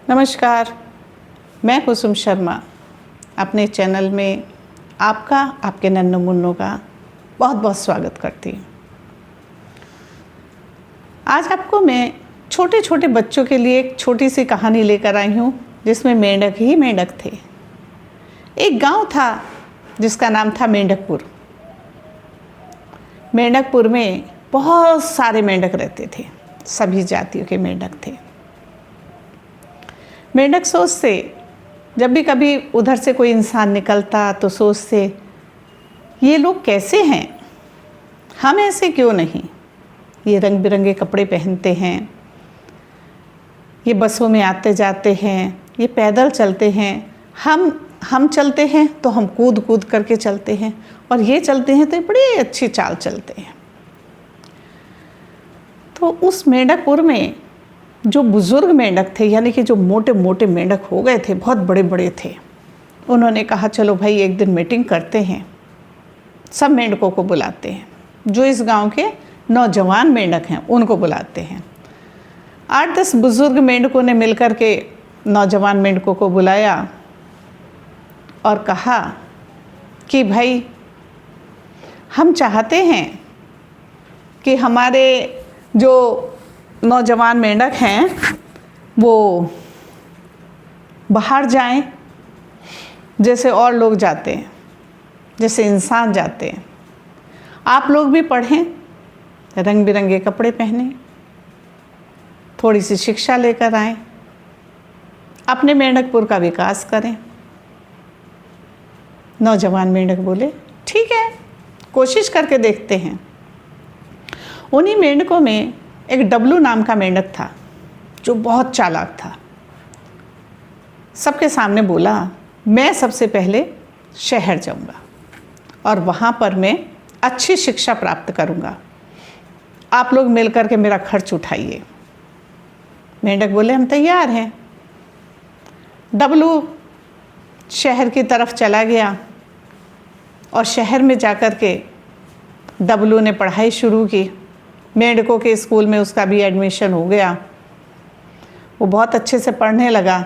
नमस्कार, मैं कुसुम शर्मा अपने चैनल में आपका, आपके नन्नू मुन्नों का बहुत बहुत स्वागत करती हूँ। आज आपको मैं छोटे छोटे बच्चों के लिए एक छोटी सी कहानी लेकर आई हूँ जिसमें मेंढक ही मेंढक थे। एक गांव था जिसका नाम था मेंढकपुर। मेंढकपुर में बहुत सारे मेंढक रहते थे, सभी जातियों के मेंढक थे। मेंढक सोचते, जब भी कभी उधर से कोई इंसान निकलता तो सोचते ये लोग कैसे हैं, हम ऐसे क्यों नहीं। ये रंग बिरंगे कपड़े पहनते हैं, ये बसों में आते जाते हैं, ये पैदल चलते हैं, हम चलते हैं तो हम कूद कूद करके चलते हैं, और ये चलते हैं तो ये बड़ी अच्छी चाल चलते हैं। तो उस मेंढकपुर में जो बुज़ुर्ग मेंढक थे, यानी कि जो मोटे मोटे मेंढक हो गए थे, बहुत बड़े बड़े थे, उन्होंने कहा चलो भाई एक दिन मीटिंग करते हैं, सब मेंढकों को बुलाते हैं, जो इस गांव के नौजवान मेंढक हैं उनको बुलाते हैं। 8-10 बुज़ुर्ग मेंढकों ने मिलकर के नौजवान मेंढकों को बुलाया और कहा कि भाई हम चाहते हैं कि हमारे जो नौजवान मेंढक हैं वो बाहर जाएं, जैसे और लोग जाते हैं, जैसे इंसान जाते हैं। आप लोग भी पढ़ें, रंग बिरंगे कपड़े पहनें, थोड़ी सी शिक्षा लेकर आएं, अपने मेंढकपुर का विकास करें। नौजवान मेंढक बोले ठीक है, कोशिश करके देखते हैं। उन्हीं मेंढकों में एक डब्लू नाम का मेंढक था जो बहुत चालाक था। सबके सामने बोला मैं सबसे पहले शहर जाऊंगा और वहाँ पर मैं अच्छी शिक्षा प्राप्त करूंगा, आप लोग मिलकर के मेरा खर्च उठाइए। मेंढक बोले हम तैयार हैं। डब्लू शहर की तरफ चला गया और शहर में जाकर के डब्लू ने पढ़ाई शुरू की। मेंढकों के स्कूल में उसका भी एडमिशन हो गया। वो बहुत अच्छे से पढ़ने लगा।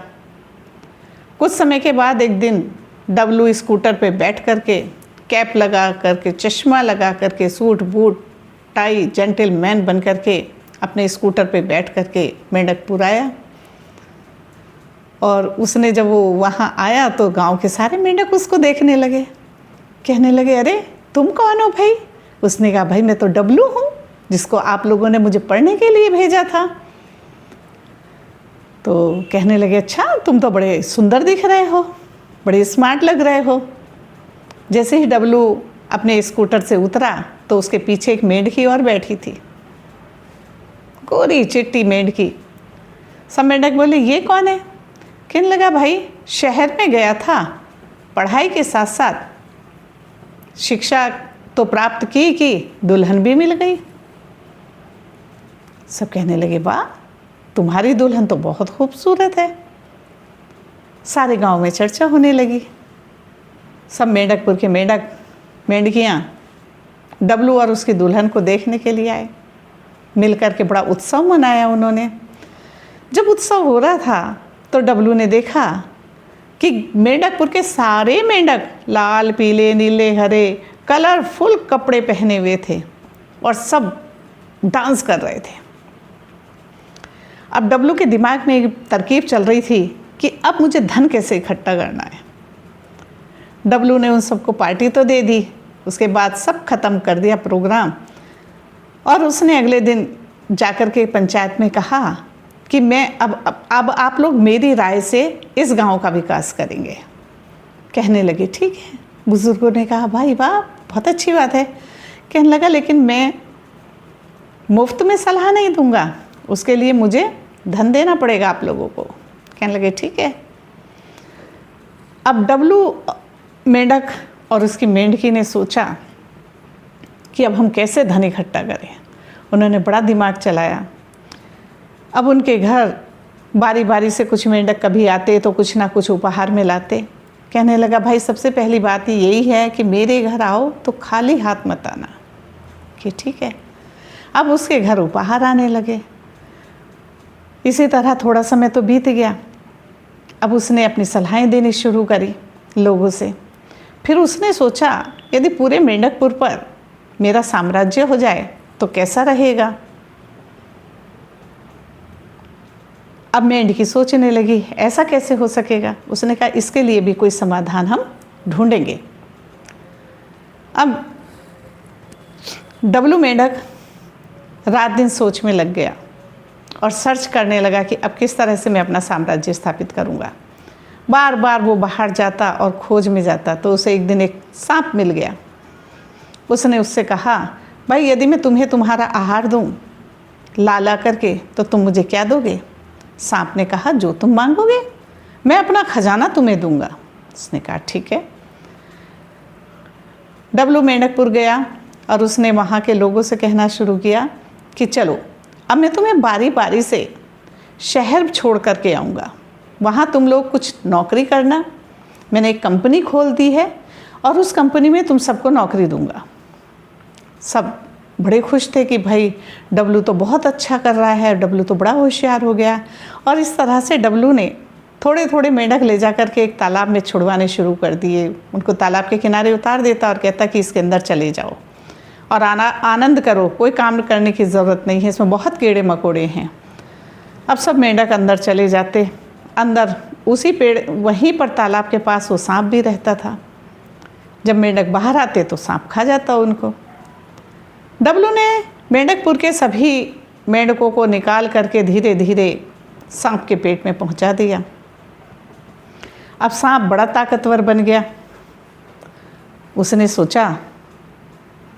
कुछ समय के बाद एक दिन डब्लू स्कूटर पे बैठ करके, कैप लगा करके, चश्मा लगा करके, सूट बूट टाई जेंटलमैन बन करके अपने स्कूटर पे बैठ करके मेंढकपुर आया। और उसने जब वो वहाँ आया तो गांव के सारे मेंढक उसको देखने लगे, कहने लगे अरे तुम कौन हो भाई। उसने कहा भाई मैं तो डब्लू हूँ जिसको आप लोगों ने मुझे पढ़ने के लिए भेजा था। तो कहने लगे अच्छा तुम तो बड़े सुंदर दिख रहे हो, बड़े स्मार्ट लग रहे हो। जैसे ही डब्लू अपने स्कूटर से उतरा तो उसके पीछे एक मेंढकी और बैठी थी, गोरी चिट्टी मेंढकी। सब मेंढक बोले ये कौन है। कहने लगा भाई शहर में गया था, पढ़ाई के साथ साथ शिक्षा तो प्राप्त की दुल्हन भी मिल गई। सब कहने लगे वाह तुम्हारी दुल्हन तो बहुत खूबसूरत है। सारे गांव में चर्चा होने लगी। सब मेंढकपुर के मेंढक मेंढकियाँ डब्लू और उसकी दुल्हन को देखने के लिए आए। मिलकर के बड़ा उत्सव मनाया उन्होंने। जब उत्सव हो रहा था तो डब्लू ने देखा कि मेंढकपुर के सारे मेंढक लाल पीले नीले हरे कलरफुल कपड़े पहने हुए थे और सब डांस कर रहे थे। अब डब्लू के दिमाग में एक तरकीब चल रही थी कि अब मुझे धन कैसे इकट्ठा करना है। डब्लू ने उन सबको पार्टी तो दे दी, उसके बाद सब खत्म कर दिया प्रोग्राम, और उसने अगले दिन जाकर के पंचायत में कहा कि मैं अब आप लोग मेरी राय से इस गांव का विकास करेंगे। कहने लगे ठीक है। बुजुर्गों ने कहा भाई वाह बहुत अच्छी बात है। कहने लगा लेकिन मैं मुफ्त में सलाह नहीं दूंगा, उसके लिए मुझे धन देना पड़ेगा आप लोगों को। कहने लगे ठीक है। अब डब्लू मेंढक और उसकी मेंढकी ने सोचा कि अब हम कैसे धन इकट्ठा करें। उन्होंने बड़ा दिमाग चलाया। अब उनके घर बारी बारी से कुछ मेंढक कभी आते तो कुछ ना कुछ उपहार में लाते। कहने लगा भाई सबसे पहली बात यही है कि मेरे घर आओ तो खाली हाथ मत आना। कि ठीक है। अब उसके घर उपहार आने लगे। इसी तरह थोड़ा समय तो बीत गया। अब उसने अपनी सलाहें देनी शुरू करी लोगों से। फिर उसने सोचा यदि पूरे मेंढकपुर पर मेरा साम्राज्य हो जाए तो कैसा रहेगा। अब मेंढकी सोचने लगी ऐसा कैसे हो सकेगा। उसने कहा इसके लिए भी कोई समाधान हम ढूंढेंगे। अब डब्लू मेंढक रात दिन सोच में लग गया और सर्च करने लगा कि अब किस तरह से मैं अपना साम्राज्य स्थापित करूंगा। बार बार वो बाहर जाता और खोज में जाता तो उसे एक दिन एक सांप मिल गया। उसने उससे कहा भाई यदि मैं तुम्हें तुम्हारा आहार दूं ला करके तो तुम मुझे क्या दोगे। सांप ने कहा जो तुम मांगोगे, मैं अपना खजाना तुम्हें दूंगा। उसने कहा ठीक है। डब्लू मेंढकपुर गया और उसने वहाँ के लोगों से कहना शुरू किया कि चलो अब मैं तुम्हें बारी बारी से शहर छोड़ करके आऊँगा, वहाँ तुम लोग कुछ नौकरी करना। मैंने एक कंपनी खोल दी है और उस कंपनी में तुम सबको नौकरी दूंगा। सब बड़े खुश थे कि भाई डब्लू तो बहुत अच्छा कर रहा है, डब्लू तो बड़ा होशियार हो गया। और इस तरह से डब्लू ने थोड़े थोड़े मेंढक ले जा कर के एक तालाब में छुड़वाने शुरू कर दिए। उनको तालाब के किनारे उतार देता और कहता कि इसके अंदर चले जाओ और आनंद करो, कोई काम करने की ज़रूरत नहीं है, इसमें बहुत कीड़े मकोड़े हैं। अब सब मेंढक अंदर चले जाते। अंदर उसी पेड़ वहीं पर तालाब के पास वो सांप भी रहता था। जब मेंढक बाहर आते तो सांप खा जाता उनको। डब्लू ने मेंढकपुर के सभी मेंढकों को निकाल करके धीरे धीरे सांप के पेट में पहुंचा दिया। अब सांप बड़ा ताकतवर बन गया। उसने सोचा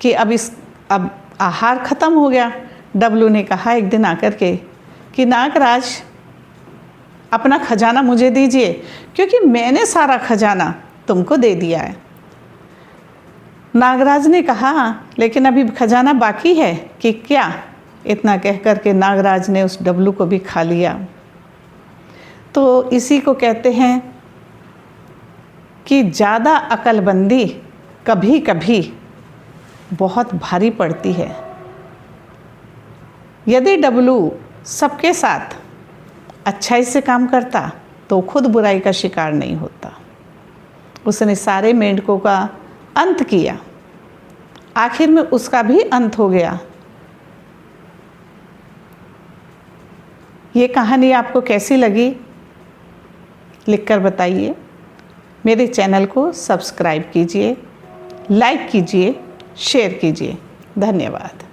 कि अब आहार ख़त्म हो गया। डब्लू ने कहा एक दिन आकर के कि नागराज अपना खजाना मुझे दीजिए क्योंकि मैंने सारा खजाना तुमको दे दिया है। नागराज ने कहा लेकिन अभी खजाना बाकी है कि क्या। इतना कह कर के नागराज ने उस डब्लू को भी खा लिया। तो इसी को कहते हैं कि ज़्यादा अक्लमंदी कभी कभी बहुत भारी पड़ती है। यदि डब्लू सबके साथ अच्छाई से काम करता तो खुद बुराई का शिकार नहीं होता। उसने सारे मेंढकों का अंत किया, आखिर में उसका भी अंत हो गया। ये कहानी आपको कैसी लगी लिखकर बताइए। मेरे चैनल को सब्सक्राइब कीजिए, लाइक कीजिए, शेयर कीजिए। धन्यवाद।